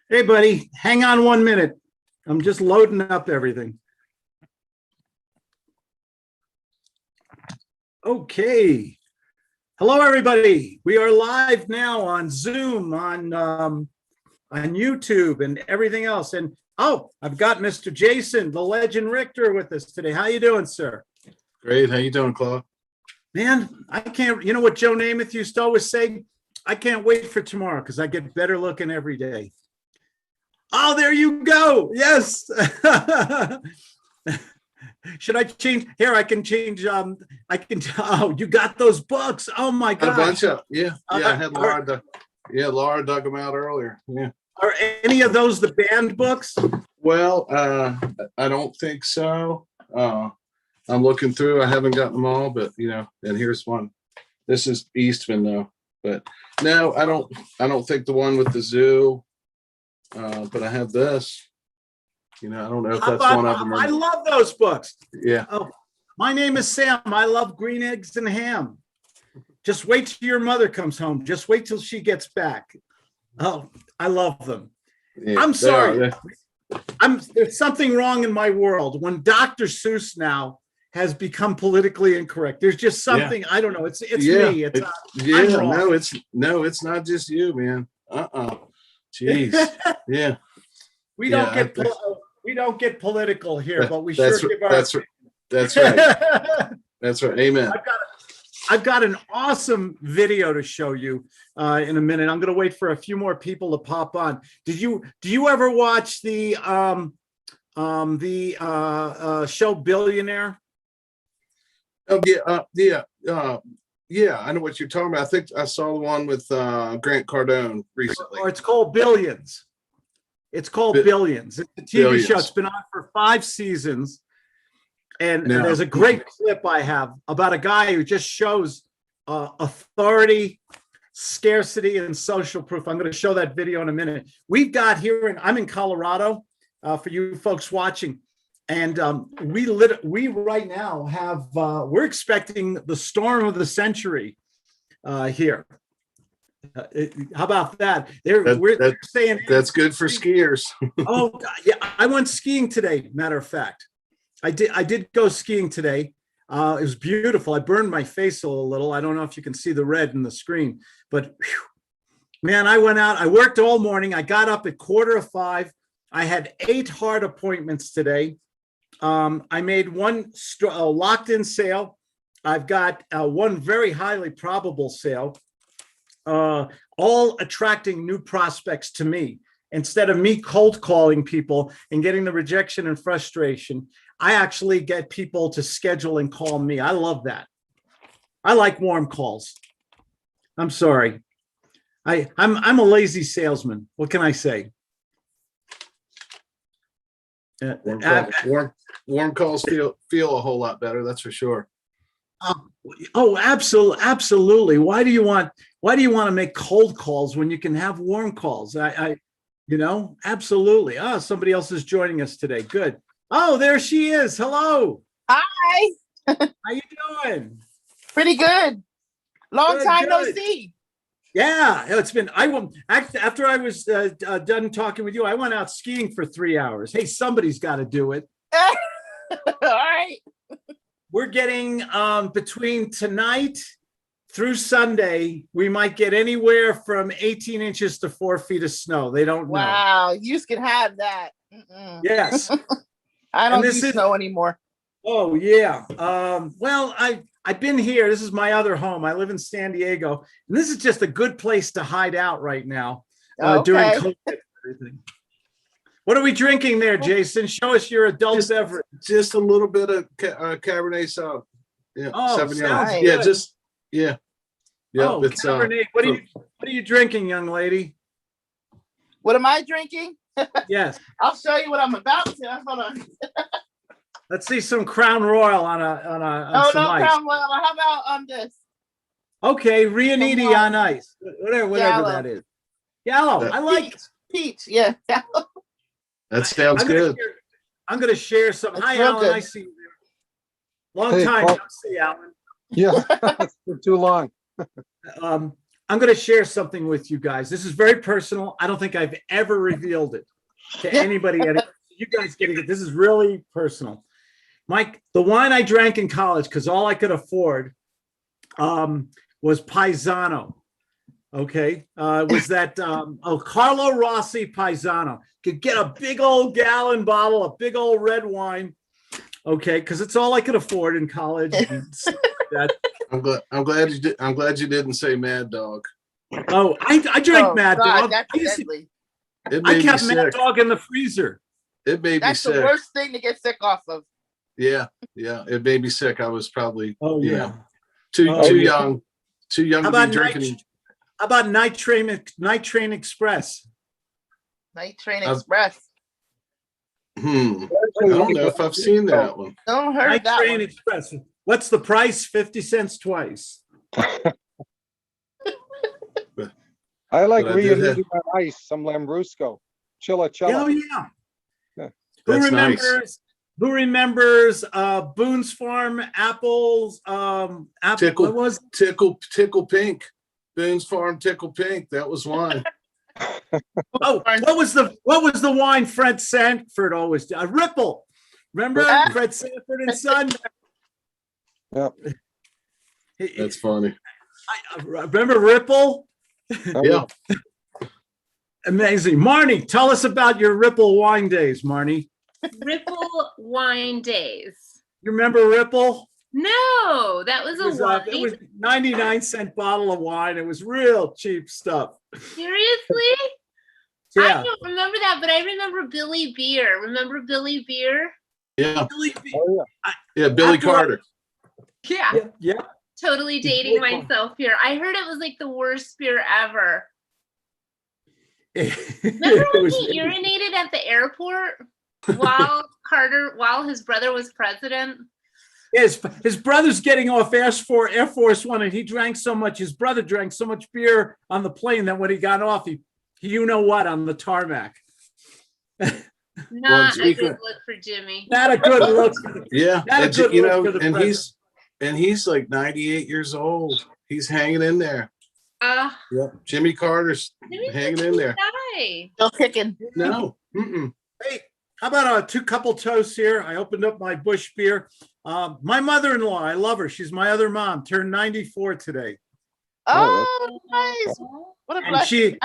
Hey, buddy, hang on 1 minute. I'm just loading up everything. Okay. Hello, everybody. We are live now on Zoom, on YouTube, and everything else. And oh, I've got Mr. Jason, the legend Richter, with us today. How you doing, sir? Great. How you doing, Claude? Man, I can't. You know what Joe Namath used to always say? I can't wait for tomorrow because I get better looking every day. Oh, there you go. Yes. Should I change here? I can change. I can. Oh, you got those books. Oh my A gosh. bunch of I had Laura dug them out earlier. Yeah. Are any of those the banned books? Well, I don't think so. I'm looking through. I haven't gotten them all, but and here's one. This is Eastman though, but no, I don't think the one with the zoo. But I have this. I don't know if that's one of them. I love those books. Yeah. Oh, my name is Sam. I love green eggs and ham. Just wait till your mother comes home. Just wait till she gets back. Oh, I love them. Yeah, I'm sorry. yeah. There's something wrong in my world when Dr. Seuss now has become politically incorrect. There's just something, I don't know. It's me. It's not just you, man. Jeez. Yeah. We don't get political here, but we that's, sure give our. That's right. That's right. Amen. I've got an awesome video to show you in a minute. I'm going to wait for a few more people to pop on. Do you ever watch the show Billionaire? Oh yeah. I know what you're talking about. I think I saw the one with Grant Cardone recently. Or it's called Billions. It's called Billions. It's a TV show. It's been on for 5 seasons. And there's a great clip I have about a guy who just shows authority, scarcity, and social proof. I'm going to show that video in a minute. We've got here, I'm in Colorado for you folks watching. And we right now have, we're expecting the storm of the century here. How about that? We're saying that's good for skiers. Oh, God, yeah. I went skiing today. Matter of fact, I did go skiing today. It was beautiful. I burned my face a little. I don't know if you can see the red in the screen, but whew, man, I went out. I worked all morning. I got up at 4:45. I had 8 hard appointments today. I made one locked-in sale. I've got one very highly probable sale. All attracting new prospects to me. Instead of me cold calling people and getting the rejection and frustration, I actually get people to schedule and call me. I love that. I like warm calls. I'm sorry. I'm a lazy salesman. What can I say? Warm calls feel a whole lot better. That's for sure. Absolutely. Why do you want to make cold calls when you can have warm calls? Absolutely. Oh, somebody else is joining us today. Good. Oh, there she is. Hello. Hi. How you doing? Pretty good. Long time no see. Yeah, it's been. After I was done talking with you, I went out skiing for 3 hours. Hey, somebody's got to do it. All right. We're getting between tonight through Sunday, we might get anywhere from 18 inches to 4 feet of snow. They don't know. Wow, you can have that. Yes. I don't do snow anymore. Oh, yeah. Well, I've been here. This is my other home. I live in San Diego. And this is just a good place to hide out right now during COVID and everything. What are we drinking there, Jason? Show us your adult beverage. Just a little bit of Cabernet Sauv. Yeah, oh, 7 sounds yards. Yeah. Oh, it's Cabernet. What are you drinking, young lady? What am I drinking? Yes. I'll show you what I'm about to. Hold on. Let's see some Crown Royal on some ice. Crown Royal. How about this? Okay, Rianiti on ice. Whatever that is. Yellow. I like it. Peach. Yeah. That sounds good. I'm going to share some. Hi, Alan. Good. I see you there. Long time. No see, Alan. Yeah, for too long. I'm going to share something with you guys. This is very personal. I don't think I've ever revealed it to anybody. You guys getting it. This is really personal. Mike, the wine I drank in college, because all I could afford was Paisano. Okay. Was that Carlo Rossi Paisano. Could get a big old gallon bottle, a big old red wine. Okay, because it's all I could afford in college. I'm glad you didn't say Mad Dog. Oh, I drank Mad Dog. That's deadly. I kept Mad Dog in the freezer. It made me sick. That's the worst thing to get sick off of. Yeah, it made me sick. I was probably too young to be drinking. How about Night Train Express? Night Train Express. I don't know if I've seen that one. Don't heard Night that Train one. Express. What's the price? 50 cents twice. I like reuniting on ice, some Lambrusco, Chillicella. Oh yeah. That's nice. Who remembers Boone's Farm apples? Tickle, what was Tickle Pink? Boone's Farm Tickle Pink. That was wine. Oh, what was the wine Fred Sanford always did? Ripple. Remember Fred Sanford and Son? Yep. That's funny. I remember Ripple. Yeah. Amazing. Marnie, tell us about your Ripple wine days, Marnie. Ripple wine days. You remember Ripple? No, that was a wine. It was 99-cent bottle of wine. It was real cheap stuff. Seriously? Yeah. I don't remember that, but I remember Billy Beer. Remember Billy Beer? Yeah. Billy Beer. Oh, yeah, Billy Carter. Yeah. Yeah. Totally dating myself here. I heard it was like the worst beer ever. Remember when he urinated at the airport while his brother was president? His brother's getting off Air Force One, and he drank so much. His brother drank so much beer on the plane that when he got off, he you know what, on the tarmac. Not a good look for Jimmy. Not a good look. Yeah, and he's like 98 years old. He's hanging in there. Yep. Jimmy Carter's hanging in there. Still kicking. No. Hey, how about a couple toasts here? I opened up my Busch beer. My mother-in-law, I love her. She's my other mom. Turned 94 today. Oh, nice. What a blessing.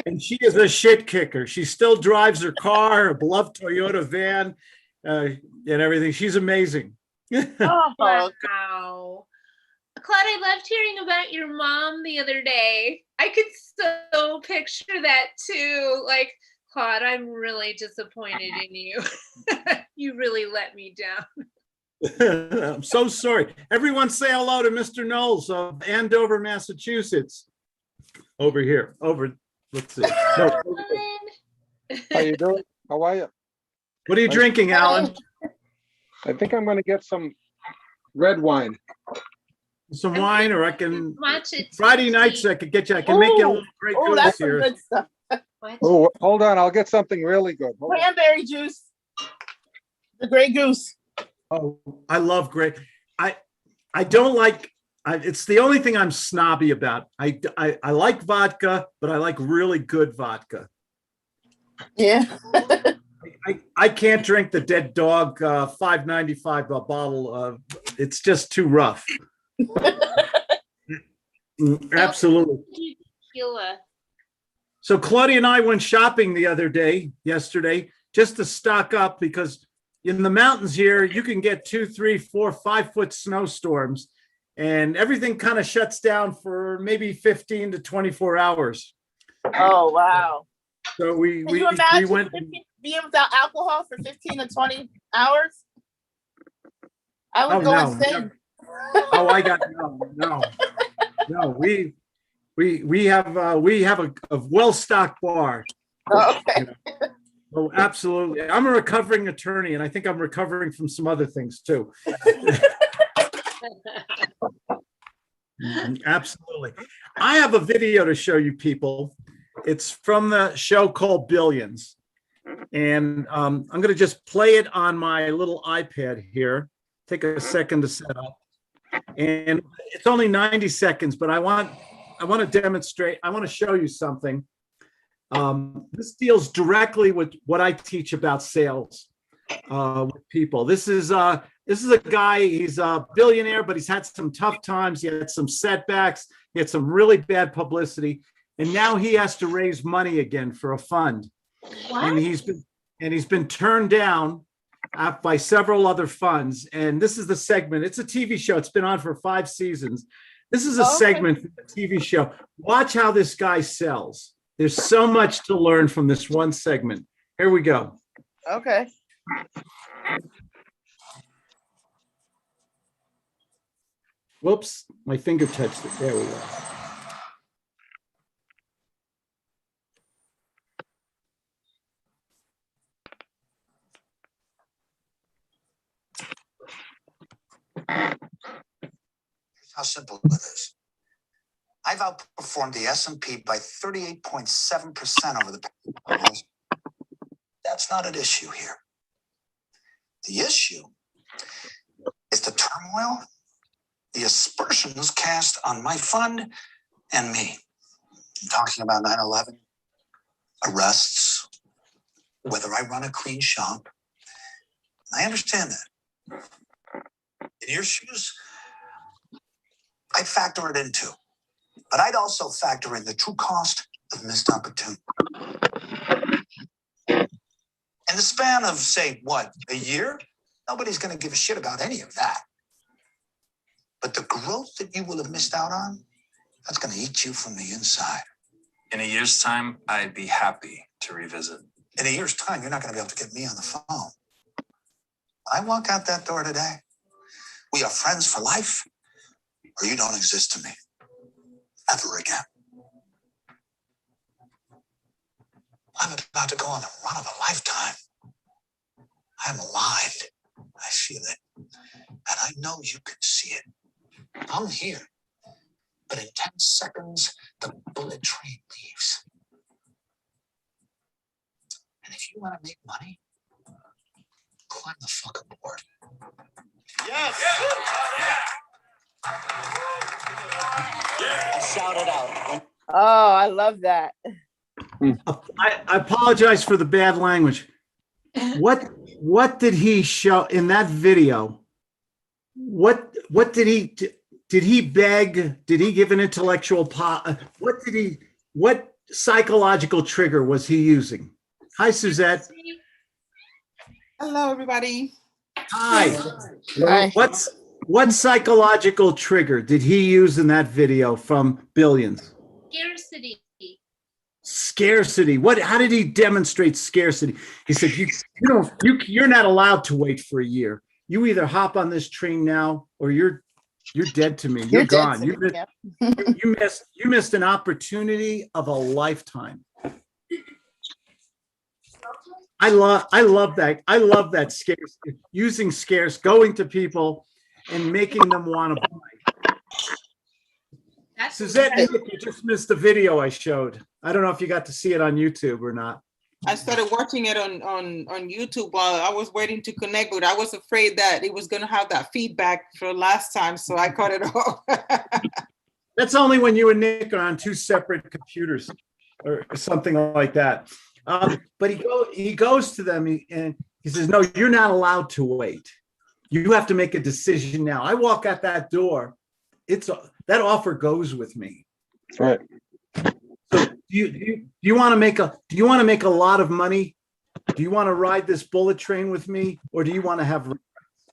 And she is a shit kicker. She still drives her car, her beloved Toyota van, and everything. She's amazing. Oh, wow. Claude, I loved hearing about your mom the other day. I could so picture that too. Like, Claude, I'm really disappointed in you. You really let me down. I'm so sorry. Everyone say hello to Mr. Knowles of Andover, Massachusetts. Over here. Let's see. No. How you doing? How are you? What are you drinking, Alan? I think I'm going to get some red wine. Some wine, or I can Watch it. Friday nights I could get you. I can make you a little great goose that's here. some good stuff. Oh, hold on. I'll get something really good. Hold on. Cranberry juice. The Grey Goose. Oh, I love great. I don't like. It's the only thing I'm snobby about. I like vodka, but I like really good vodka. Yeah. I can't drink the Dead Dog $5.95 bottle. It's just too rough. Absolutely. So Claudia and I went shopping yesterday, just to stock up, because in the mountains here, you can get 2, 3, 4, 5-foot snowstorms, and everything kind of shuts down for maybe 15 to 24 hours. Oh, wow. So we went being without alcohol for 15 to 20 hours. I would go insane. Oh, I got no. We have a well-stocked bar. Oh, okay. Oh, absolutely. I'm a recovering attorney, and I think I'm recovering from some other things too. Absolutely. I have a video to show you people. It's from the show called Billions. And I'm going to just play it on my little iPad here. Take a second to set up. And it's only 90 seconds, but I want to demonstrate. I want to show you something. This deals directly with what I teach about sales with people. This is a guy. He's a billionaire, but he's had some tough times. He had some setbacks. He had some really bad publicity, and now he has to raise money again for a fund. What? And he's been turned down by several other funds. And this is the segment. It's a TV show. It's been on for 5 seasons. This is a segment for the TV show. Watch how this guy sells. There's so much to learn from this one segment. Here we go. Okay. Whoops, my finger touched it. There we go. How simple it is. I've outperformed the S&P by 38.7% over the past years. That's not an issue here. The issue is the turmoil, the aspersions cast on my fund and me. I'm talking about 9/11, arrests, whether I run a clean shop. I understand that. In your shoes, I'd factor it in too. But I'd also factor in the true cost of missed opportunity. In the span of, say, a year? Nobody's going to give a shit about any of that. But the growth that you will have missed out on, that's going to eat you from the inside. In a year's time, I'd be happy to revisit. In a year's time, you're not going to be able to get me on the phone. I walk out that door today. We are friends for life, or you don't exist to me. Ever again. I'm about to go on the run of a lifetime. I'm aligned. I feel it. And I know you can see it. I'm here. But in 10 seconds, the bullet train leaves. And if you want to make money, climb the fuck aboard. Yes. Shout it out. Oh, I love that. I apologize for the bad language. What did he show in that video? What did he beg? Did he give an intellectual what psychological trigger was he using? Hi, Suzette. Hello, everybody. Hi. Hi. What psychological trigger did he use in that video from Billions? Scarcity. Scarcity. How did he demonstrate scarcity? He said, you're not allowed to wait for a year. You either hop on this train now or you're dead to me. You're gone. You missed an opportunity of a lifetime. I love that. I love that scarcity, using scarce, going to people and making them want to buy. That's Suzette, you just missed the video I showed. I don't know if you got to see it on YouTube or not. I started watching it on YouTube while I was waiting to connect, but I was afraid that it was going to have that feedback for last time, so I cut it off. That's only when you and Nick are on 2 separate computers or something like that. But he goes to them and he says, no, you're not allowed to wait. You have to make a decision now. I walk out that door. That offer goes with me. Right. So do you want to make a lot of money? Do you want to ride this bullet train with me, or do you want to have?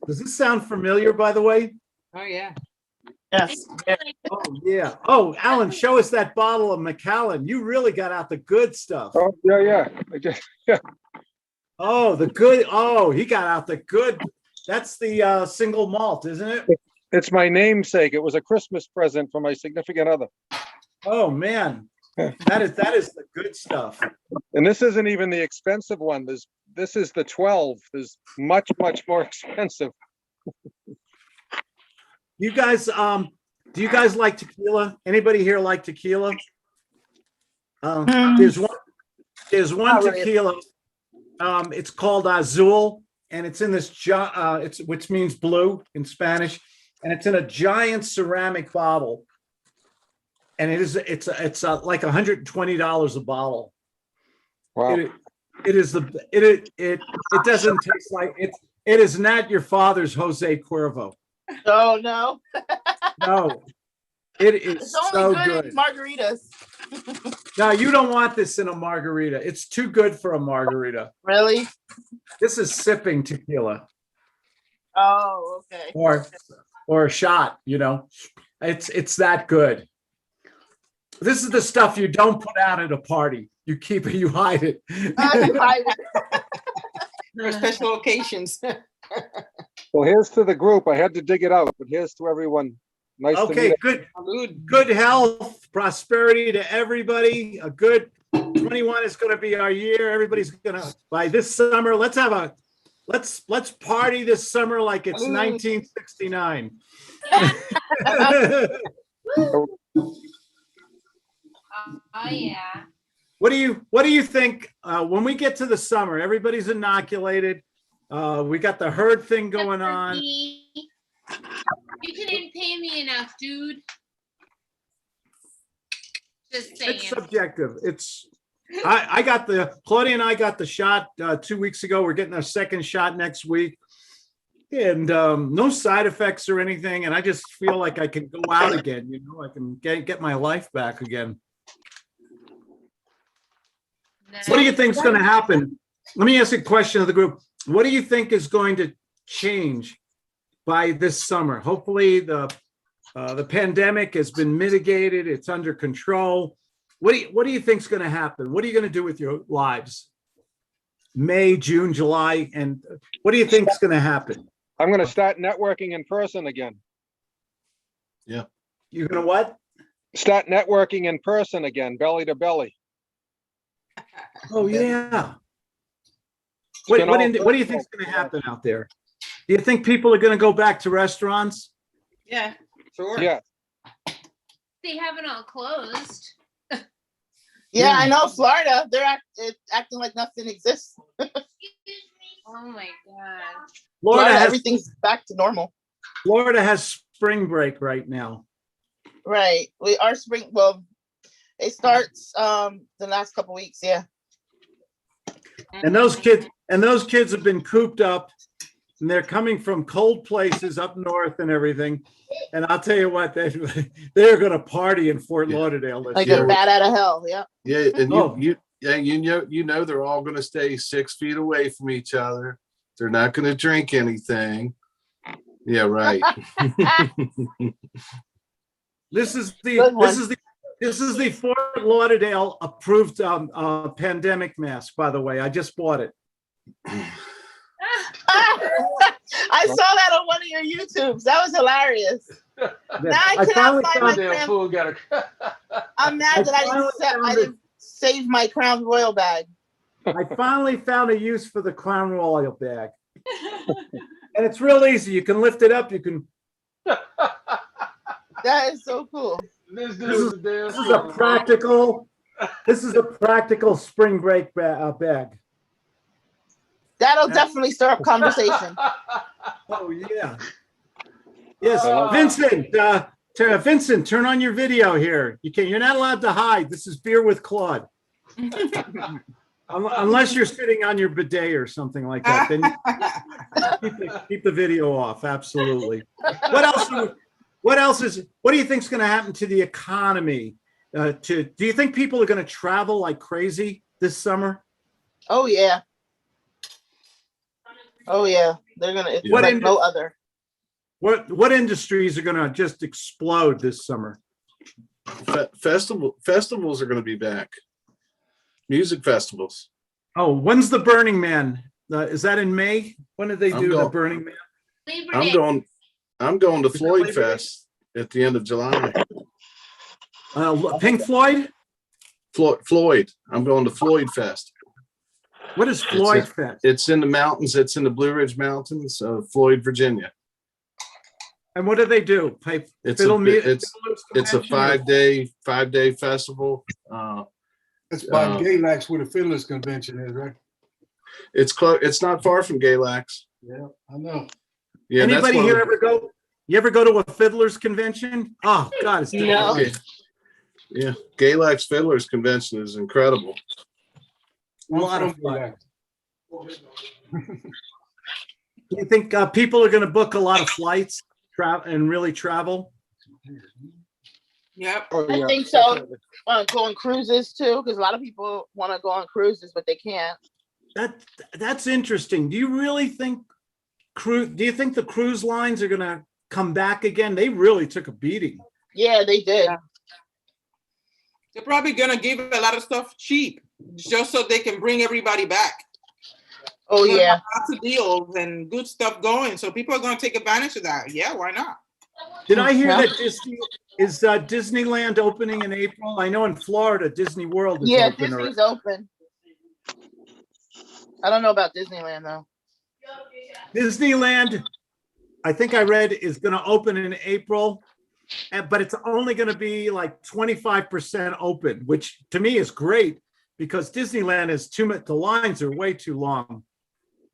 Does this sound familiar, by the way? Oh yeah. Yes. Oh yeah. Oh, Alan, show us that bottle of Macallan. You really got out the good stuff. Oh, yeah. Oh, the good. Oh, he got out the good. That's the single malt, isn't it? It's my namesake. It was a Christmas present from my significant other. Oh man, that is the good stuff. And this isn't even the expensive one. This is the 12. There's much more expensive. You guys, do you guys like tequila? Anybody here like tequila? There's one tequila. It's called Azul, and it's in this which means blue in Spanish, and it's in a giant ceramic bottle. and it's like $120 a bottle. Wow. It doesn't taste like it is not your father's Jose Cuervo. Oh no. No, it is It's only so good good. in margaritas. No, you don't want this in a margarita. It's too good for a margarita. Really? This is sipping tequila Oh, okay. or a shot, you know. It's that good. This is the stuff you don't put out at a party. You keep it, you hide it. For special occasions. Well, here's to the group. I had to dig it out, but here's to everyone. Nice to Okay, meet. good health, prosperity to everybody. A good 21 is going to be our year. Everybody's going to, by this summer, let's party this summer like it's 1969. Oh yeah. What do you think when we get to the summer? Everybody's inoculated. We got the herd thing going on. You couldn't pay me enough, dude. Just saying. It's subjective. I got Claudia and I got the shot 2 weeks ago. We're getting our second shot next week. And no side effects or anything. And I just feel like I can go out again. You know, I can get my life back again. What do you think is going to happen? Let me ask a question of the group. What do you think is going to change by this summer? Hopefully the pandemic has been mitigated. It's under control. What do you think is going to happen? What are you going to do with your lives? May, June, July, and what do you think is going to happen? I'm going to start networking in person again. Yeah. You're going to what? Start networking in person again, belly to belly. Oh yeah. What do you think is going to happen out there? Do you think people are going to go back to restaurants? Yeah, sure. Yeah. They haven't all closed. Yeah, I know Florida. They're acting like nothing exists. Oh my god. Florida, everything's back to normal. Florida has spring break right now. Right. Our spring. Well, it starts the last couple weeks. Yeah. And those kids have been cooped up, and they're coming from cold places up north and everything. And I'll tell you what, they're going to party in Fort Lauderdale. Like a bat out of hell. Yeah. Yeah, and you know they're all going to stay 6 feet away from each other. They're not going to drink anything. Yeah, right. This is the Fort Lauderdale approved pandemic mask, by the way. I just bought it. I saw that on one of your YouTubes. That was hilarious. Now I cannot find my crown. I'm mad that I didn't save my Crown Royal bag. I finally found a use for the Crown Royal bag. And it's real easy. You can lift it up. You can. That is so cool. This is a practical spring break bag. That'll definitely start up conversation. Oh yeah. Yes, Vincent. Vincent, turn on your video here. You're not allowed to hide. This is Beer with Claude. Unless you're sitting on your bidet or something like that, then keep the video off. Absolutely. What do you think is going to happen to the economy? Do you think people are going to travel like crazy this summer? Oh yeah. Oh yeah. They're gonna. It's like no other. What industries are going to just explode this summer? Festivals are going to be back. Music festivals. Oh, when's the Burning Man? Is that in May? When did they do the Burning Man? I'm going to Floyd Fest at the end of July. Pink Floyd? Floyd. I'm going to Floyd Fest. What is Floyd Fest? It's in the mountains. It's in the Blue Ridge Mountains of Floyd, Virginia. And what do they do? It's a 5-day festival. That's by Galax where the Fiddlers Convention is, right? It's close. It's not far from Galax. Yeah, I know. Yeah. Anybody here ever go? You ever go to a Fiddlers Convention? Oh God, it's no. Yeah, Galax Fiddlers Convention is incredible. A lot of fun. Do you think people are going to book a lot of flights and really travel? Yep. Oh, I yeah, think so. definitely. Go on cruises too, because a lot of people want to go on cruises, but they can't. That's interesting. Do you really think do you think the cruise lines are going to come back again? They really took a beating. Yeah, they did. Yeah. They're probably gonna give a lot of stuff cheap, just so they can bring everybody back. Oh They're gonna yeah. have lots of deals and good stuff going, so people are gonna take advantage of that. Yeah, why not? Did I hear that Disneyland opening in April? I know in Florida, Disney World is open. Disney's open. I don't know about Disneyland though. Disneyland, I think I read, is going to open in April, but it's only going to be like 25% open, which to me is great because Disneyland is too much. The lines are way too long.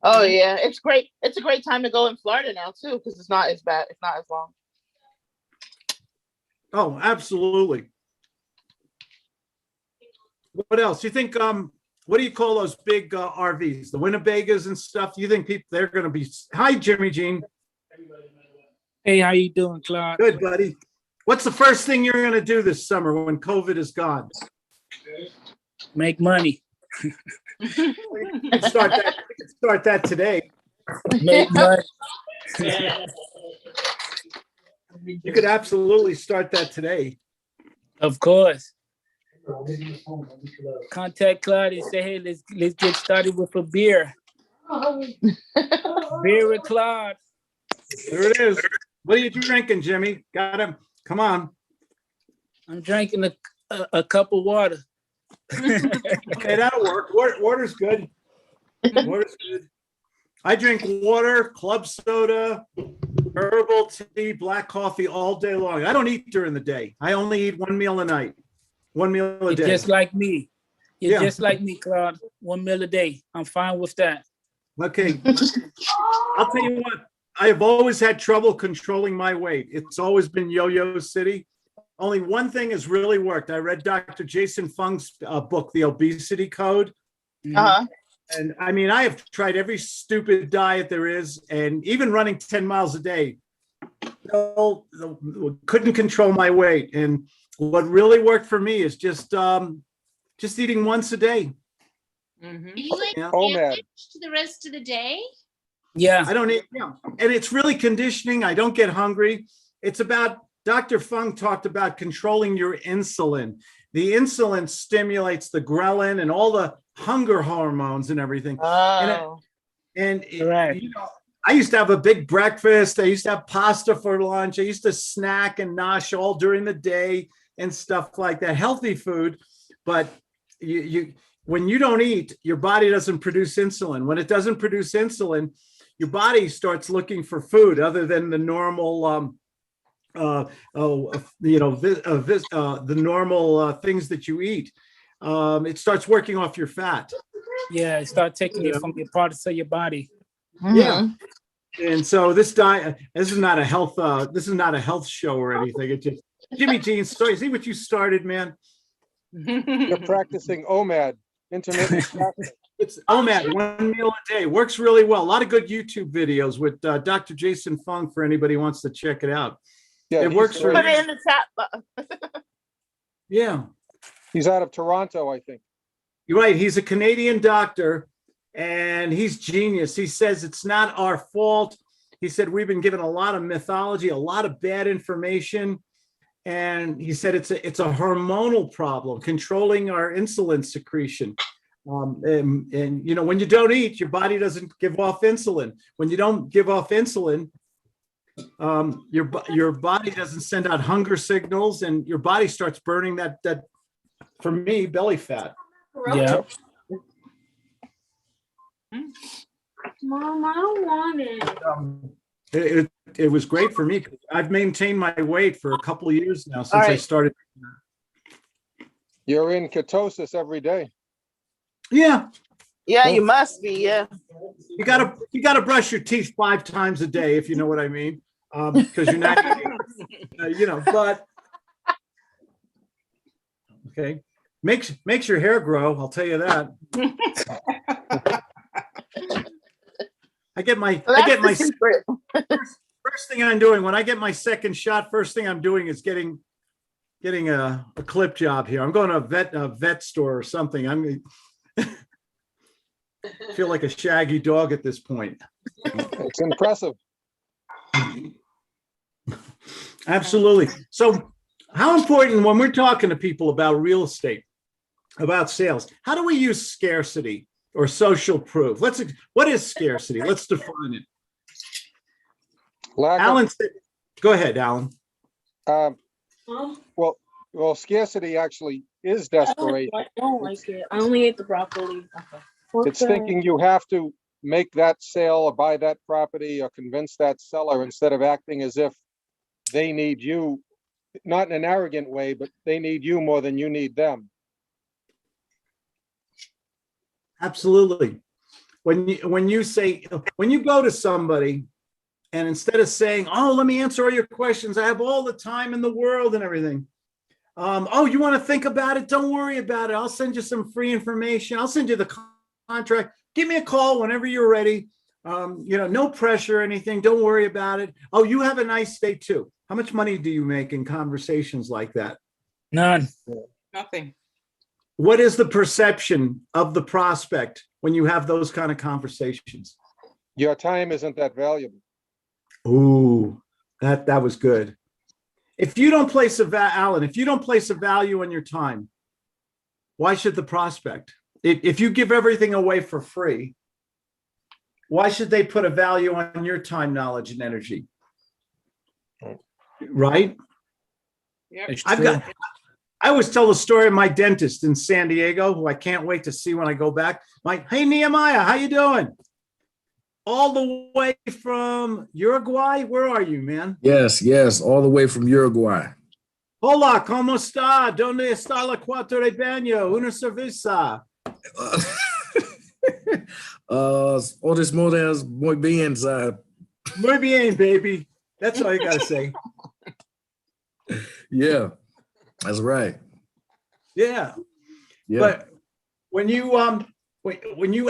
Oh yeah, it's great. It's a great time to go in Florida now too, because it's not as bad. It's not as long. Oh, absolutely. What else? You think? What do you call those big RVs? The Winnebagas and stuff. Do you think people they're going to be? Hi, Jimmy Jean. Hey, how you doing, Claude? Good, buddy. What's the first thing you're going to do this summer when COVID is gone? Make money. You can start that today. Make money. You could absolutely start that today. Of course. Contact Claude and say, hey, let's get started with a beer. Beer with Claude. There it is. What are you drinking, Jimmy? Got him. Come on. I'm drinking a cup of water. Okay, that'll work. Water's good. Water's good. I drink water, club soda, herbal tea, black coffee all day long. I don't eat during the day. I only eat one meal a night. One meal a day. You're just like me. You're just like me, Claude. 1 meal a day. I'm fine with that. Okay. I'll tell you what. I have always had trouble controlling my weight. It's always been yo-yo city. Only one thing has really worked. I read Dr. Jason Fung's book, The Obesity Code. Uh-huh. And I mean, I have tried every stupid diet there is, and even running 10 miles a day, couldn't control my weight. And what really worked for me is just eating once a day. Mm-hmm. Do you like OMAD. sandwich the rest of the day? Yeah. I don't eat, and it's really conditioning. I don't get hungry. It's about, Dr. Fung talked about controlling your insulin. The insulin stimulates the ghrelin and all the hunger hormones and everything. Oh. Right. You know, I used to have a big breakfast. I used to have pasta for lunch. I used to snack and nosh all during the day and stuff like that. Healthy food, but when you don't eat, your body doesn't produce insulin. When it doesn't produce insulin, your body starts looking for food other than the normal, the normal things that you eat. It starts working off your fat. Yeah, start taking it from your parts of your body. Mm-hmm. Yeah. And so this diet, this is not a health show or anything. It just, Jimmy Jean, sorry, see what you started, man. You're practicing OMAD, intermittent fasting. It's OMAD, 1 meal a day. Works really well. A lot of good YouTube videos with Dr. Jason Fung for anybody who wants to check it out. Yeah, it works for Put it in the chat. Yeah. He's out of Toronto, I think. You're right. He's a Canadian doctor and he's genius. He says it's not our fault. He said we've been given a lot of mythology, a lot of bad information. And he said it's a hormonal problem, controlling our insulin secretion. And you know, when you don't eat, your body doesn't give off insulin. When you don't give off insulin, your body doesn't send out hunger signals, and your body starts burning that for me, belly fat. Yeah. Mom, I don't want it. It was great for me. I've maintained my weight for a couple of years now since I started. You're in ketosis every day. Yeah. Yeah, you must be. Yeah. You gotta brush your teeth 5 times a day, if you know what I mean, because you're not eating, but Okay. Makes your hair grow. I'll tell you that. I get my first thing I'm doing when I get my second shot. First thing I'm doing is getting a clip job here. I'm going to a vet store or something. I'm feel like a shaggy dog at this point. It's impressive. Absolutely. So how important when we're talking to people about real estate, about sales, how do we use scarcity or social proof? What is scarcity? Let's define it. Alan, go ahead, Alan. Well, scarcity actually is desperation. I don't like it. I only ate the broccoli. It's thinking you have to make that sale or buy that property or convince that seller instead of acting as if they need you, not in an arrogant way, but they need you more than you need them. Absolutely. When you go to somebody and instead of saying, oh, let me answer all your questions, I have all the time in the world and everything. Oh, you want to think about it? Don't worry about it. I'll send you some free information. I'll send you the contract. Give me a call whenever you're ready. No pressure or anything. Don't worry about it. Oh, you have a nice day too. How much money do you make in conversations like that? None. Nothing. What is the perception of the prospect when you have those kind of conversations? Your time isn't that valuable. Ooh, that was good. If you don't place Alan, if you don't place a value on your time, why should the prospect? If you give everything away for free, why should they put a value on your time, knowledge, and energy? Right? Yep. I always tell the story of my dentist in San Diego, who I can't wait to see when I go back. Hey, Nehemiah, how you doing? All the way from Uruguay? Where are you, man? Yes, all the way from Uruguay. Hola, ¿cómo está? ¿Dónde está la cuarto de baño? Una cerveza. Otros modos muy bien. Muy bien, baby. That's all you gotta say. Yeah, that's right. Yeah. But when you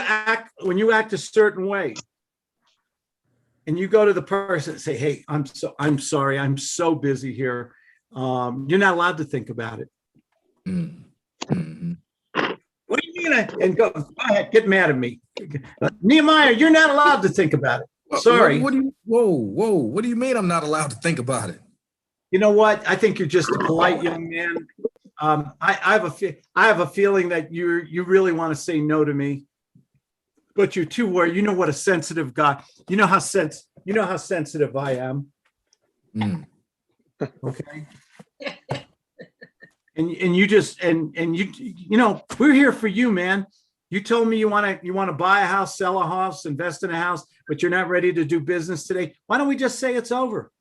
act a certain way, and you go to the person and say, "Hey, I'm sorry, I'm so busy here." You're not allowed to think about it. Mm-hmm. What do you mean? And go ahead, get mad at me, Nehemiah. You're not allowed to think about it. Sorry. What do you? Whoa! What do you mean? I'm not allowed to think about it? You know what? I think you're just a polite young man. I have a feeling that you really want to say no to me, but you're too worried. You know what a sensitive guy. You know how sensitive I am. Mm. Okay. And you just we're here for you, man. You told me you want to buy a house, sell a house, invest in a house, but you're not ready to do business today. Why don't we just say it's over?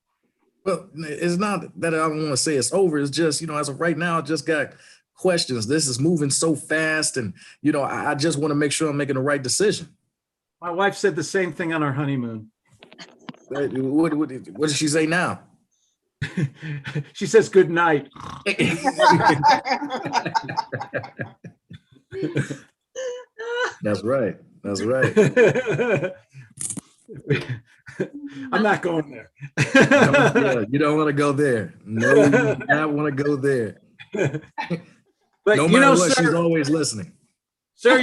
Well, it's not that I don't want to say it's over. It's just, as of right now, I just got questions. This is moving so fast, and I just want to make sure I'm making the right decision. My wife said the same thing on our honeymoon. What does she say now? She says good night. That's right. I'm not going there. You don't want to go there. No, you do not want to go there. But no matter what, sir, she's always listening. Sir,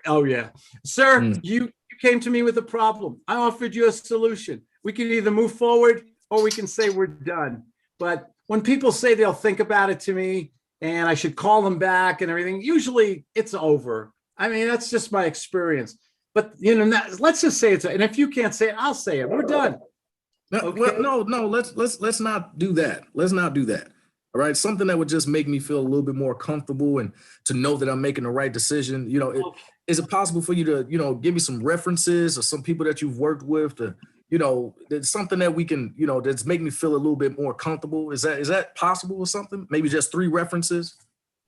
oh yeah. Sir, you came to me with a problem. I offered you a solution. We can either move forward or we can say we're done. But when people say they'll think about it to me and I should call them back and everything, usually it's over. I mean, that's just my experience. But let's just say it's. And if you can't say it, I'll say it. We're done. No, okay? No. Let's not do that. Let's not do that. All right, something that would just make me feel a little bit more comfortable and to know that I'm making the right decision. Is it possible for you to give me some references or some people that you've worked with to there's something that we can that's make me feel a little bit more comfortable? Is that possible or something? Maybe just 3 references.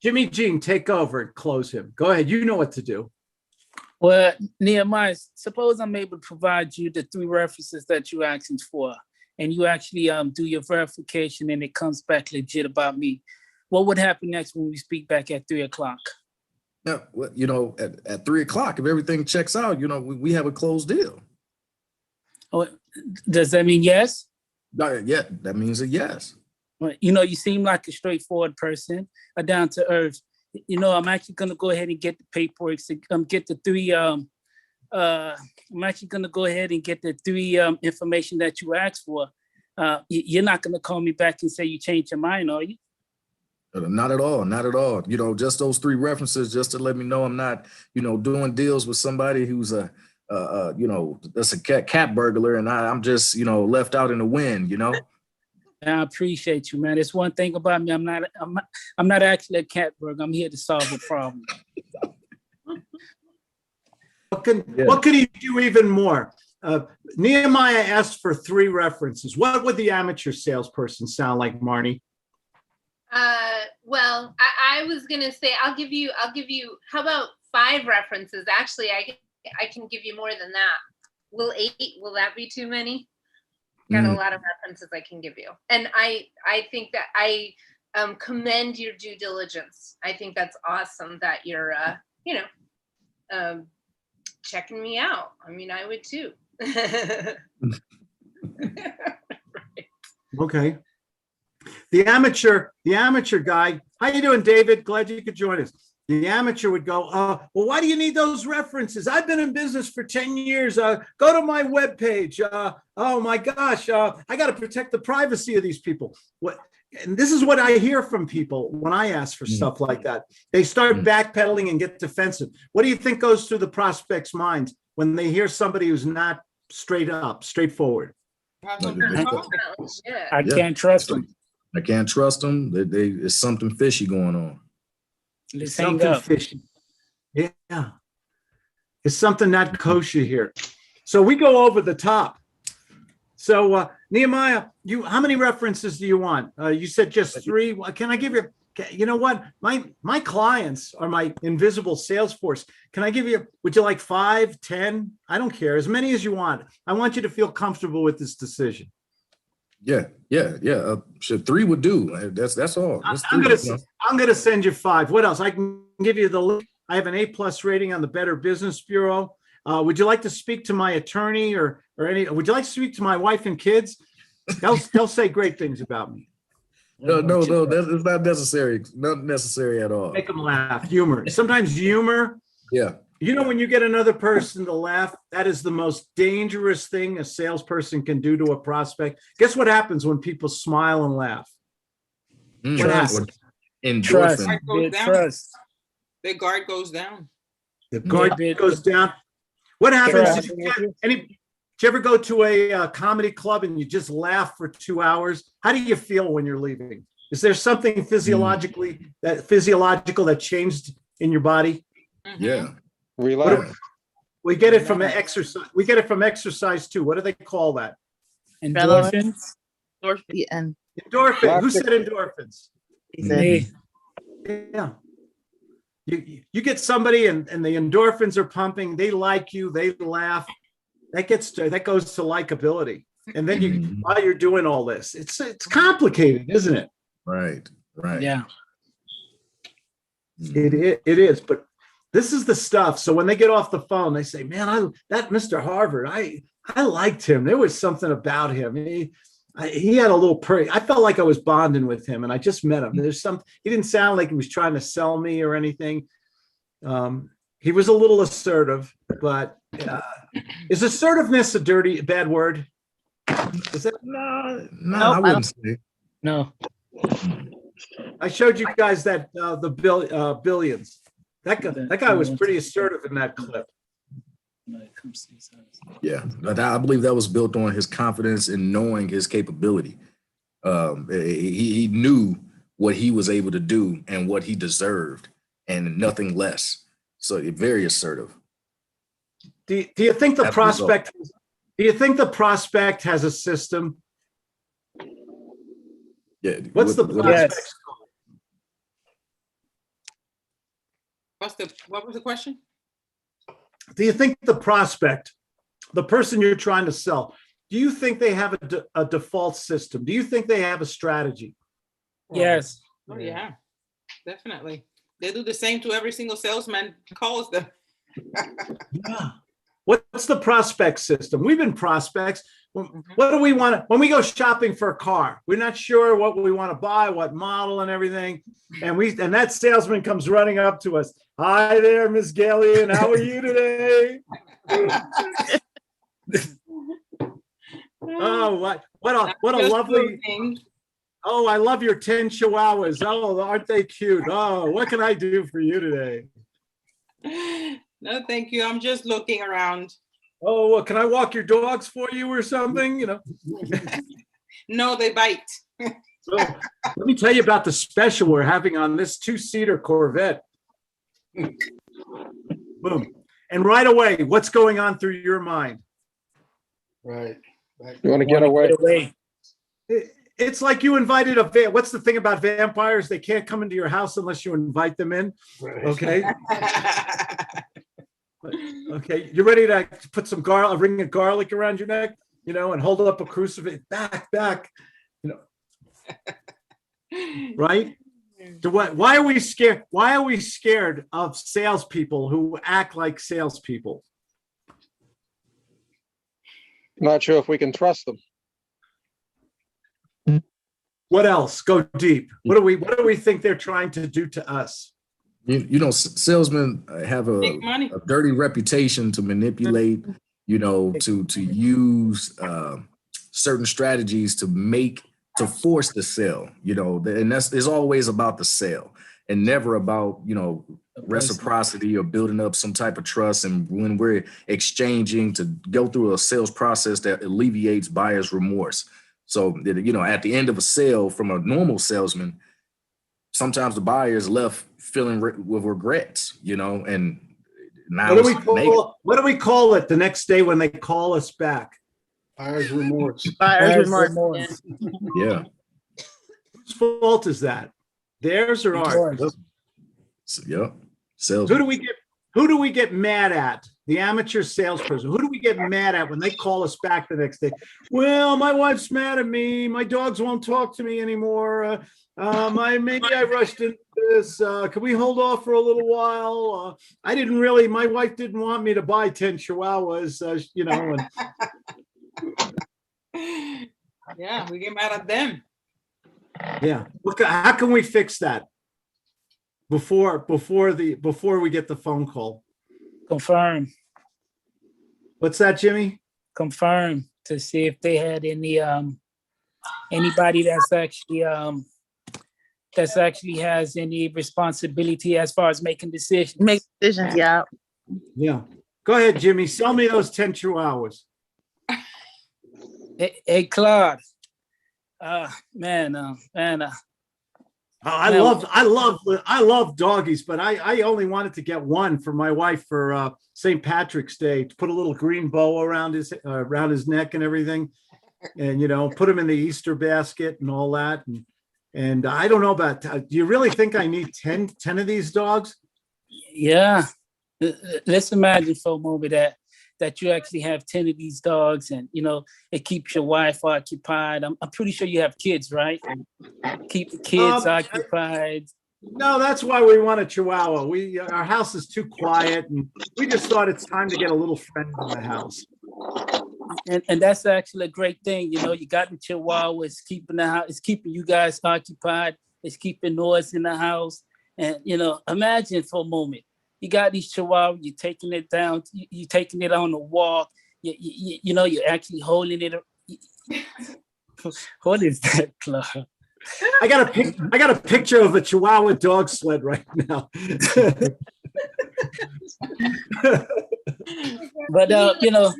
Jimmy Jean, take over and close him. Go ahead. You know what to do. Well, Nehemiah, suppose I'm able to provide you the 3 references that you're asking for, and you actually do your verification and it comes back legit about me. what would happen next when we speak back at 3 o'clock? Yeah, well, you know, at 3 o'clock, if everything checks out, you know, we have a closed deal. Oh, does that mean yes? Yeah, that means a yes. Well, you know, you seem like a straightforward person, a down to earth. You know, I'm actually going to go ahead and get the paperwork to get the 3. I'm actually going to go ahead and get the 3 information that you asked for. You're not going to call me back and say you changed your mind, are you? Not at all. Not at all. You know, just those 3 references, just to let me know I'm not, you know, doing deals with somebody who's you know, that's a cat burglar, and I'm just, you know, left out in the wind, you know. I appreciate you, man. It's one thing about me. I'm not actually a cat burglar. I'm here to solve a problem. What could he do even more? Nehemiah asked for 3 references. What would the amateur salesperson sound like, Marnie? Well, I was gonna say I'll give you. How about 5 references? Actually, I can give you more than that. Will that be too many? Got a lot of references I can give you, and I think that I commend your due diligence. I think that's awesome that you're you know, checking me out. I mean, I would too. Okay. The amateur guy. How you doing, David? Glad you could join us. The amateur would go, well, why do you need those references? I've been in business for 10 years. Go to my webpage. Oh my gosh, I got to protect the privacy of these people. And this is what I hear from people when I ask for stuff like that. They start backpedaling and get defensive. What do you think goes through the prospect's mind when they hear somebody who's not straightforward? I can't trust them. I can't trust them. There's something fishy going on. It's something fishy. Yeah. It's something not kosher here. So we go over the top. So Nehemiah, how many references do you want? You said just 3. Can I give you? You know what? My clients are my invisible sales force. Can I give you? Would you like 5, 10? I don't care. As many as you want. I want you to feel comfortable with this decision. Yeah. Sure, 3 would do. That's all. I'm gonna send you 5. What else? I can give you the link. I have an A+ rating on the Better Business Bureau. Would you like to speak to my attorney or any? Would you like to speak to my wife and kids? They'll say great things about me. No, that's not necessary. Not necessary at all. Make them laugh. Humor. Sometimes humor. Yeah. You know, when you get another person to laugh, that is the most dangerous thing a salesperson can do to a prospect. Guess what happens when people smile and laugh? What happens? Trust. The guard goes down. The guard goes down. What happens? Did you ever go to a comedy club and you just laugh for 2 hours? How do you feel when you're leaving? Is there something physiological that changed in your body? Yeah. Relax. We get it from exercise. We get it from exercise too. What do they call that? Endorphins. Endorphins. Who said endorphins? Me. Yeah. You get somebody and the endorphins are pumping. They like you. They laugh. That goes to likability. And then while you're doing all this, it's complicated, isn't it? Right. Yeah. It is, but this is the stuff. So when they get off the phone, they say, man, that Mr. Harvard, I liked him. There was something about him. He had a little I felt like I was bonding with him, and I just met him. He didn't sound like he was trying to sell me or anything. He was a little assertive, but is assertiveness a bad word? Is that? No, I wouldn't say. No. I showed you guys that the billions. That guy was pretty assertive in that clip. Yeah, I believe that was built on his confidence in knowing his capability. He knew what he was able to do and what he deserved, and nothing less. So very assertive. Do you think the prospect? Do you think the prospect has a system? Yeah. What's the prospect? What was the question? Do you think the prospect, the person you're trying to sell, do you think they have a default system? Do you think they have a strategy? Yes. Oh yeah. definitely. They do the same to every single salesman calls them. Yeah. What's the prospect system? We've been prospects. What do we want when we go shopping for a car? We're not sure what we want to buy, what model and everything. And that salesman comes running up to us. Hi there, Miss Gallion. How are you today? Oh, what a lovely. Oh, I love your 10 chihuahuas. Oh, aren't they cute? Oh, what can I do for you today? No, thank you. I'm just looking around. Oh, well, can I walk your dogs for you or something? You know. No, they bite. So let me tell you about the special we're having on this 2-seater Corvette. Boom. And right away, what's going on through your mind? Right. You want to get away. It's like you invited what's the thing about vampires? They can't come into your house unless you invite them in. Right. Okay. Okay. You ready to put some a ring of garlic around your neck, you know, and hold up a crucifix, back, you know. Right? Why are we scared? Why are we scared of salespeople who act like salespeople? Not sure if we can trust them. What else? Go deep. What do we think they're trying to do to us? You know, salesmen have a dirty reputation to manipulate, you know, to use certain strategies to force the sale, you know, and it's always about the sale and never about, you know, reciprocity or building up some type of trust. And when we're exchanging, to go through a sales process that alleviates buyer's remorse. So, you know, at the end of a sale from a normal salesman, sometimes the buyer is left feeling with regrets, you know, and now what do we call it the next day when they call us back? Buyer's remorse. Buyer's remorse. Yeah. Whose fault is that? Theirs or ours? Yep. Who do we get mad at? The amateur salesperson. Who do we get mad at when they call us back the next day? Well, my wife's mad at me. My dogs won't talk to me anymore. Maybe I rushed into this. Can we hold off for a little while? My wife didn't want me to buy 10 chihuahuas, you know. Yeah, we get mad at them. Yeah. How can we fix that before we get the phone call? Confirm. What's that, Jimmy? Confirm to see if they had any anybody that's actually has any responsibility as far as making decisions. Make decisions, yeah. Yeah. Go ahead, Jimmy. Sell me those 10 chihuahuas. Hey, Claude. I love doggies, but I only wanted to get one for my wife for St. Patrick's Day, to put a little green bow around his neck and everything, and you know, put him in the Easter basket and all that. And I don't know about. Do you really think I need 10 of these dogs? Yeah. Let's imagine for a moment that you actually have 10 of these dogs, and you know, it keeps your wife occupied. I'm pretty sure you have kids, right? Keep the kids occupied. No, that's why we want a Chihuahua. Our house is too quiet, and we just thought it's time to get a little friend in the house. And that's actually a great thing. You know, you got the Chihuahua, it's keeping the house, it's keeping you guys occupied, it's keeping noise in the house. And you know, imagine for a moment, you got these Chihuahuas, you're taking it down, you're taking it on a walk, you know, you're actually holding it. What is that, Clark? I got a picture of a Chihuahua dog sled right now. But you know,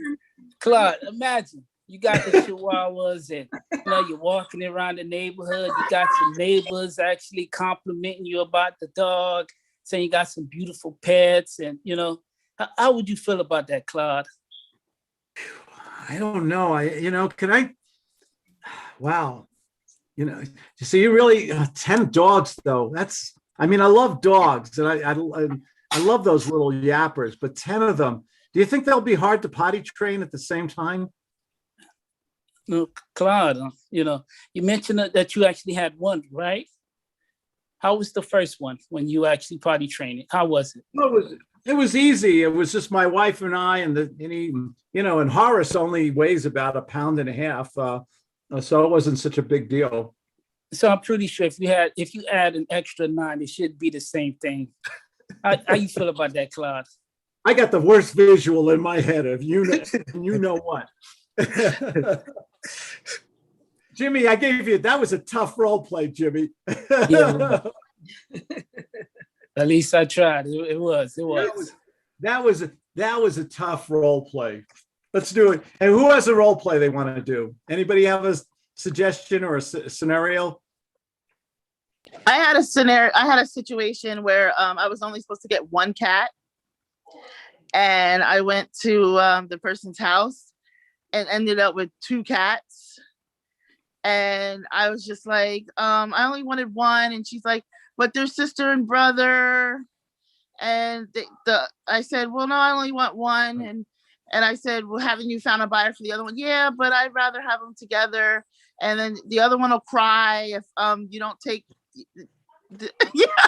Claude, imagine you got the Chihuahuas, and you know, you're walking around the neighborhood. You got some neighbors actually complimenting you about the dog, saying you got some beautiful pets, and you know, how would you feel about that, Claude? I don't know. Wow. You know, so you really 10 dogs though. I love dogs, and I love those little yappers, but 10 of them. Do you think they'll be hard to potty train at the same time? No, Claude, you know, you mentioned that you actually had one, right? How was the first one when you actually potty trained it? How was it? Well, it was easy. It was just my wife and I, and Horace only weighs about 1.5 pounds, so it wasn't such a big deal. So I'm pretty sure if you add an extra 9, it should be the same thing. How you feel about that, Claude? I got the worst visual in my head of you know what. Jimmy, I gave you, that was a tough role play, Jimmy. Yeah. At least I tried. It was. That was a tough role play. Let's do it. And who has a role play they want to do? Anybody have a suggestion or a scenario? I had a scenario. I had a situation where I was only supposed to get 1 cat, and I went to the person's house and ended up with 2 cats. And I was just like, I only wanted 1, and she's like, but they're sister and brother. And I said, well, no, I only want 1. And I said, well, haven't you found a buyer for the other one? Yeah, but I'd rather have them together. And then the other one will cry if you don't take. Yeah.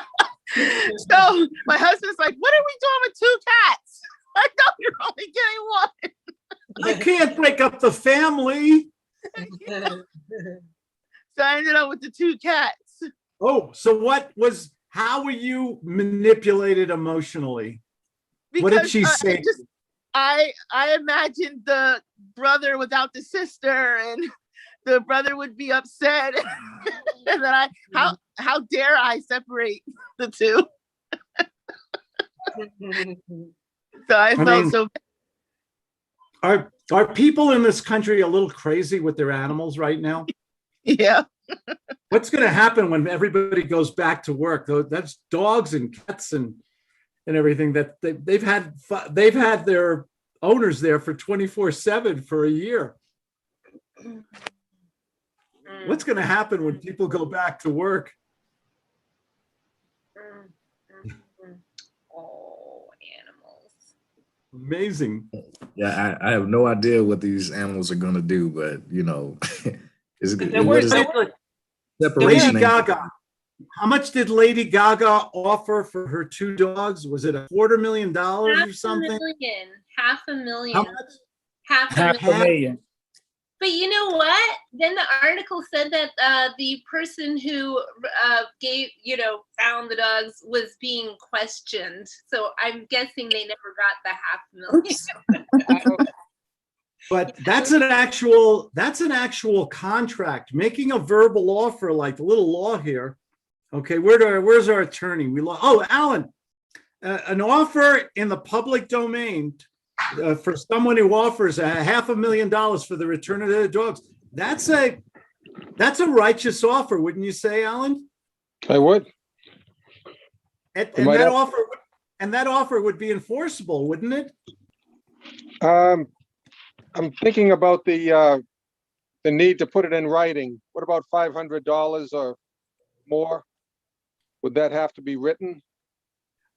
So my husband's like, what are we doing with 2 cats? I know you're only getting 1. I can't break up the family. So I ended up with the 2 cats. Oh, so how were you manipulated emotionally? Because, what did she say? I imagined the brother without the sister, and the brother would be upset. And then how dare I separate the 2? So I felt so bad. Are people in this country a little crazy with their animals right now? Yeah. What's going to happen when everybody goes back to work? That's dogs and cats and everything that they've had their owners there for 24/7 for a year. What's going to happen when people go back to work? Oh, animals. Amazing. Yeah, I have no idea what these animals are going to do, but it's good. Lady Gaga. How much did Lady Gaga offer for her 2 dogs? Was it $250,000 or something? $500,000. How much? $500,000. But you know what? Then the article said that the person who found the dogs was being questioned. So I'm guessing they never got the $500,000. But that's an actual contract. Making a verbal offer, like the little law here. Okay, where's our attorney? Alan, an offer in the public domain for someone who offers $500,000 for the return of their dogs. That's a righteous offer, wouldn't you say, Alan? I would. And that offer would be enforceable, wouldn't it? I'm thinking about the need to put it in writing. What about $500 or more? Would that have to be written?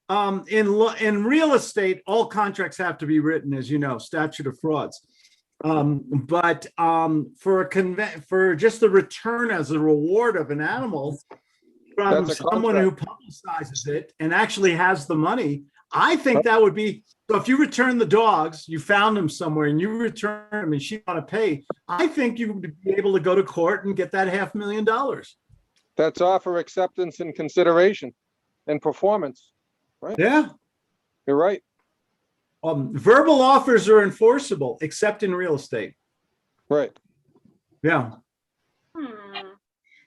In real estate, all contracts have to be written, as you know, statute of frauds. But for just the return as a reward of an animal from someone who publicizes it and actually has the money, I think that would be. So if you return the dogs, you found them somewhere and you return them and she want to pay, I think you would be able to go to court and get that $500,000. That's offer, acceptance, and consideration and performance, right? Yeah. You're right. Verbal offers are enforceable, except in real estate. Right. Yeah.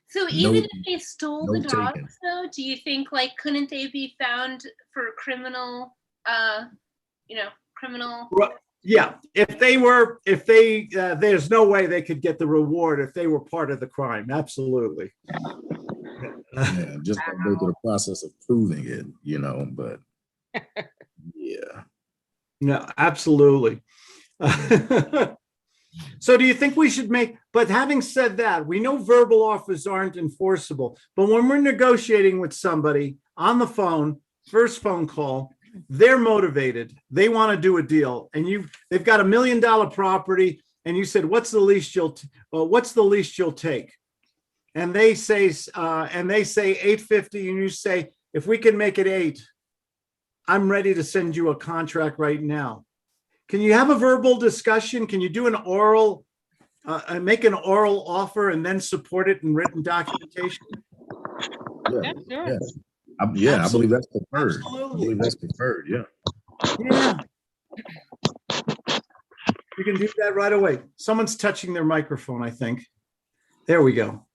So even if they stole the dogs, though, do you think couldn't they be found for criminal? Criminal. Yeah, there's no way they could get the reward if they were part of the crime. Absolutely. Yeah, just go through the process of proving it, but yeah. No, absolutely. So do you think we should but having said that, we know verbal offers aren't enforceable, but when we're negotiating with somebody on the phone, first phone call, they're motivated. They want to do a deal, and they've got $1 million property, and you said, "What's the least you'll take?" and they say 850, and you say, if we can make it 8, I'm ready to send you a contract right now. Can you have a verbal discussion? Can you do an oral, make an oral offer and then support it in written documentation? Yeah, sure. I believe that's preferred. Absolutely. I believe that's preferred. Yeah. Yeah. You can do that right away. Someone's touching their microphone, I think. There we go.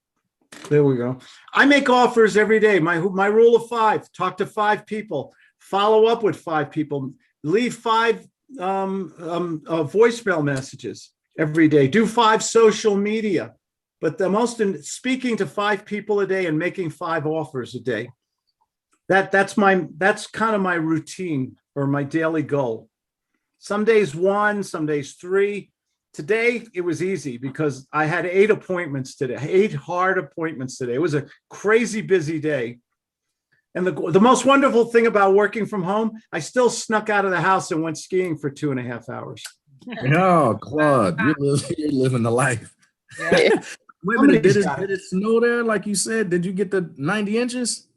There we go. I make offers every day. My rule of 5, talk to 5 people, follow up with 5 people, leave 5 voicemail messages every day, do 5 social media, but the most in speaking to 5 people a day and making 5 offers a day. That's kind of my routine or my daily goal. Some days 1, some days 3. Today, it was easy because I had 8 appointments today, 8 hard appointments today. It was a crazy busy day. And the most wonderful thing about working from home, I still snuck out of the house and went skiing for 2.5 hours. Oh, Claude, you're living the life. Yeah. Wait a minute, did it snow there like you said? Did you get the 90 inches?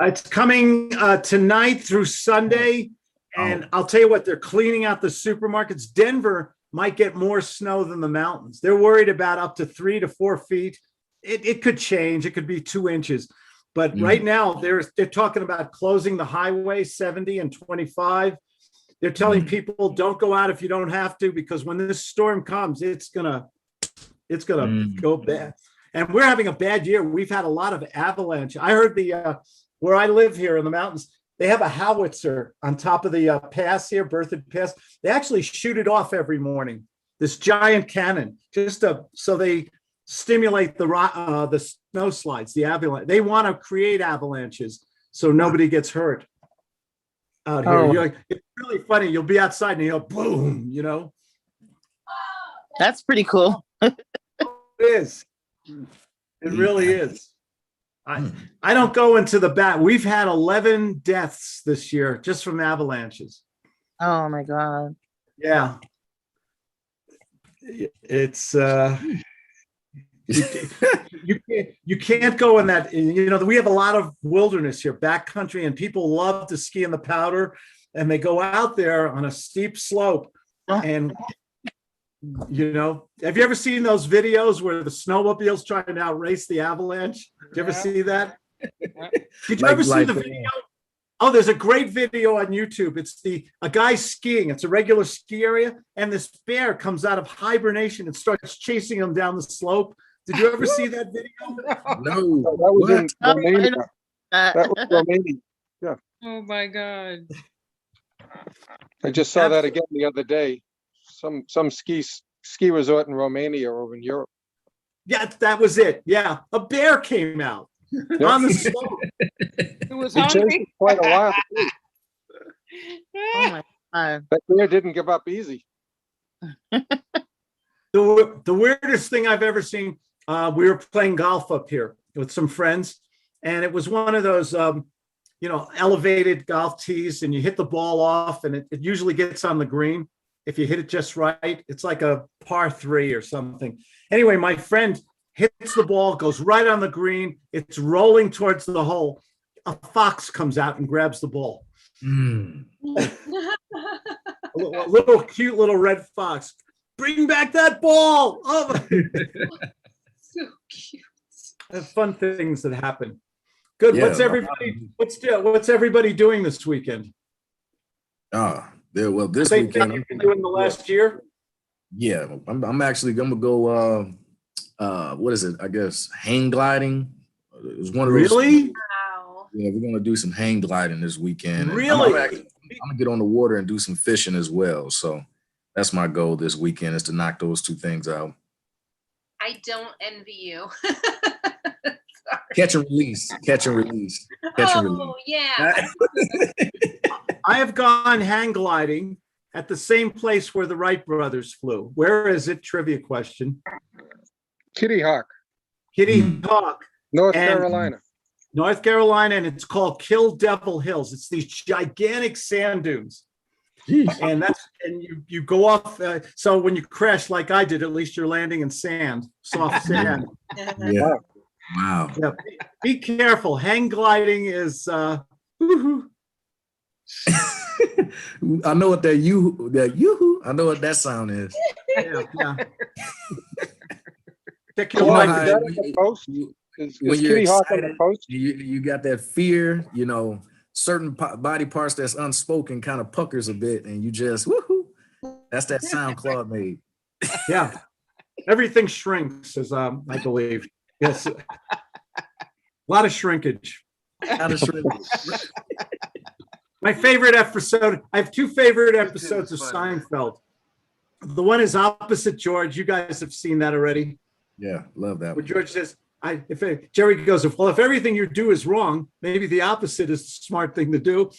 It's coming tonight through Sunday. And I'll tell you what, they're cleaning out the supermarkets. Denver might get more snow than the mountains. They're worried about up to 3 to 4 feet. It could change. It could be 2 inches. But right now, they're talking about closing the highway 70 and 25. They're telling people don't go out if you don't have to, because when this storm comes, it's gonna go bad. And we're having a bad year. We've had a lot of avalanche. I heard where I live here in the mountains, they have a howitzer on top of the pass here, Berthoud Pass. They actually shoot it off every morning. This giant cannon, so they stimulate the snow slides, the avalanche. They want to create avalanches so nobody gets hurt out here. It's really funny. You'll be outside and you'll boom, That's pretty cool. It is. It really is. I don't go into the bat. We've had 11 deaths this year just from avalanches. Oh my God. Yeah. It's you can't go in that. We have a lot of wilderness here, backcountry, and people love to ski in the powder, and they go out there on a steep slope. And have you ever seen those videos where the snowmobile's trying to outrace the avalanche? Did you ever see that? Did you ever see the video? Oh, there's a great video on YouTube. It's a guy skiing. It's a regular ski area, and this bear comes out of hibernation and starts chasing him down the slope. Did you ever see that video? No. That was in Romania. That was Romania. Yeah. Oh my God. I just saw that again the other day. Some ski resort in Romania or in Europe. Yeah, that was it. Yeah, a bear came out on the slope. It was He chased hungry. it quite a while. Oh my God. That bear didn't give up easy. The weirdest thing I've ever seen, we were playing golf up here with some friends, and it was one of those, elevated golf tees, and you hit the ball off, and it usually gets on the green. If you hit it just right, it's like a par 3 or something. Anyway, my friend hits the ball, goes right on the green. It's rolling towards the hole. A fox comes out and grabs the ball. A little cute little red fox. Bring back that ball. Oh, So cute. fun things that happen. Good. Yeah, What's everybody doing this weekend? Well, this Same weekend thing you've been doing the last year. Yeah, I'm actually gonna go. What is it? I guess hang gliding. It was one of those. Really? Wow. Yeah, we're gonna do some hang gliding this weekend. And Really? I'm gonna get on the water and do some fishing as well. So that's my goal this weekend, is to knock those 2 things out. I don't envy you. Catch and release. Catch and release. Catch and release. Oh, yeah. I have gone hang gliding at the same place where the Wright brothers flew. Where is it? Trivia question. Kitty Hawk, Kitty Hawk, North Carolina. North Carolina, and it's called Kill Devil Hills. It's these gigantic sand dunes. And you go off. So when you crash like I did, at least you're landing in sand, soft sand. Yeah. Wow. Yeah, be careful. Hang gliding is woo-hoo. I know what that yoo-hoo. I know what that sound is. Yeah. Check Come your on, mic. is that in the post? Is You're Kitty Hawk on the excited, post? you got that fear, certain body parts that's unspoken kind of puckers a bit, and you just woohoo. That's that sound Claude made. Yeah. Everything shrinks, as I believe. Yes. A lot of shrinkage. My favorite episode, I have two favorite episodes of Seinfeld. The one is Opposite George. You guys have seen that already. Yeah, love that Where one. George says, Jerry goes, well, if everything you do is wrong, maybe the opposite is the smart thing to do.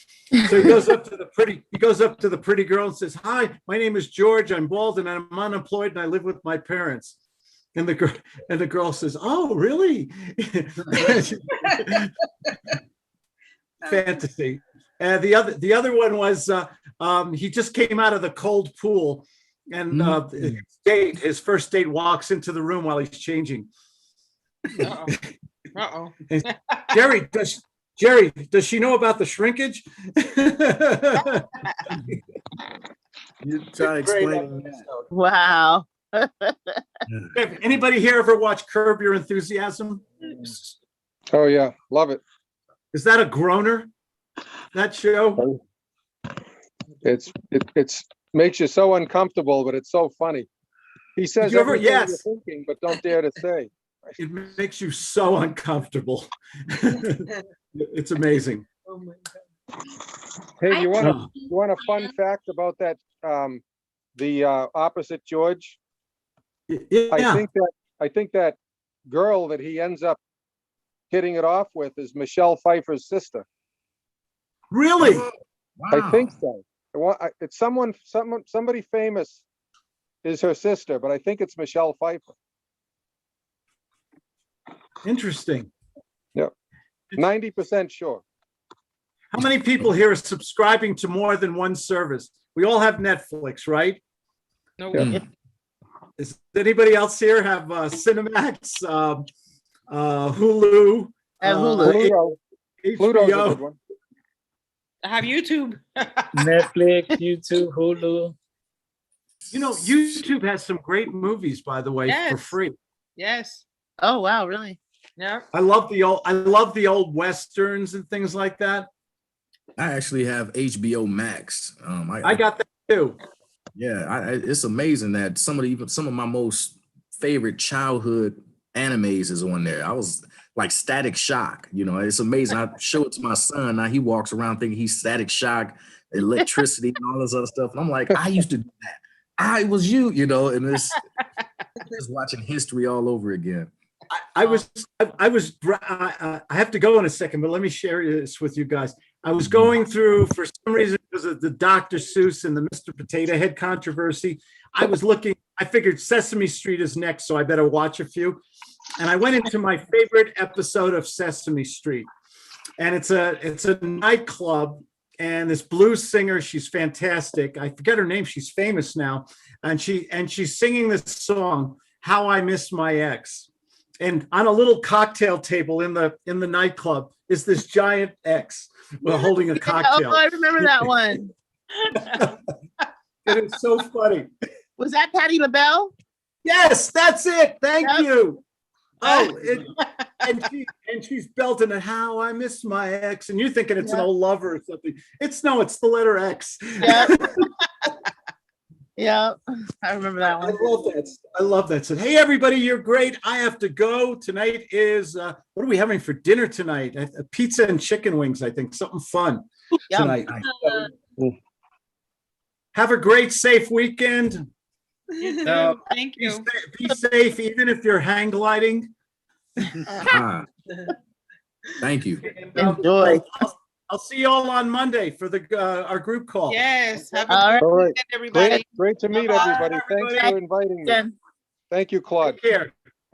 So he goes up to the pretty girl and says, hi, my name is George. I'm bald and I'm unemployed and I live with my parents. And the girl says, oh, really? Fantasy. And the other one was he just came out of the cold pool, and his first date walks into the room while he's changing. Uh-oh. Jerry, does she know about the shrinkage? You try to explain. Wow. Anybody here ever watch Curb Your Enthusiasm? Oh yeah, love it. Is that a groaner? That show? It's makes you so uncomfortable, but it's so funny. He says everything you're thinking, but don't dare to say. It makes you so uncomfortable. It's amazing. Oh my God. Hey, you want a fun fact about that? The Opposite George. Yeah. I think that girl that he ends up hitting it off with is Michelle Pfeiffer's sister. Really? Wow. I think so. It's somebody famous is her sister, but I think it's Michelle Pfeiffer. Interesting. Yep. 90% sure. How many people here are subscribing to more than one service? We all have Netflix, right? No. Yeah. Does anybody else here have Cinemax, Hulu? Hulu. Pluto's a good one. I have YouTube. Netflix, YouTube, Hulu. YouTube has some great movies, by the way, for free. Yes. Oh wow, really? Yeah. I love the old westerns and things like that. I actually have HBO Max. I got that too. Yeah, it's amazing that some of my most favorite childhood animes is on there. I was like Static Shock. It's amazing. I show it to my son. Now he walks around thinking he's Static Shock, electricity, and all this other stuff. And I'm like, I used to do that. I was you, and it's just watching history all over again. I have to go in a second, but let me share this with you guys. I was going through, for some reason, because of the Dr. Seuss and the Mr. Potato Head controversy, I figured Sesame Street is next, so I better watch a few. And I went into my favorite episode of Sesame Street. And it's a nightclub, and this blues singer, she's fantastic. I forget her name, she's famous now. And she's singing this song, How I Miss My Ex. And on a little cocktail table in the nightclub is this giant X holding a cocktail. Oh, I remember that one. And it's so funny. Was that Patti LaBelle? Yes, that's it. Thank you. Oh, and she's belting it. How I miss my ex, and you're thinking it's an old lover or something. It's the letter X. Yeah. Yeah, I remember that one. I love that. So, hey, everybody, you're great. I have to go. Tonight is, what are we having for dinner tonight? Pizza and chicken wings, I think. Something fun tonight. Have a great, safe weekend. Thank you. Be safe, even if you're hang gliding. Thank you. Enjoy. I'll see you all on Monday for our group call. Yes. Have All a good right. weekend, everybody. Great to meet everybody. Thanks for inviting me. Thank you, Claude. Take care.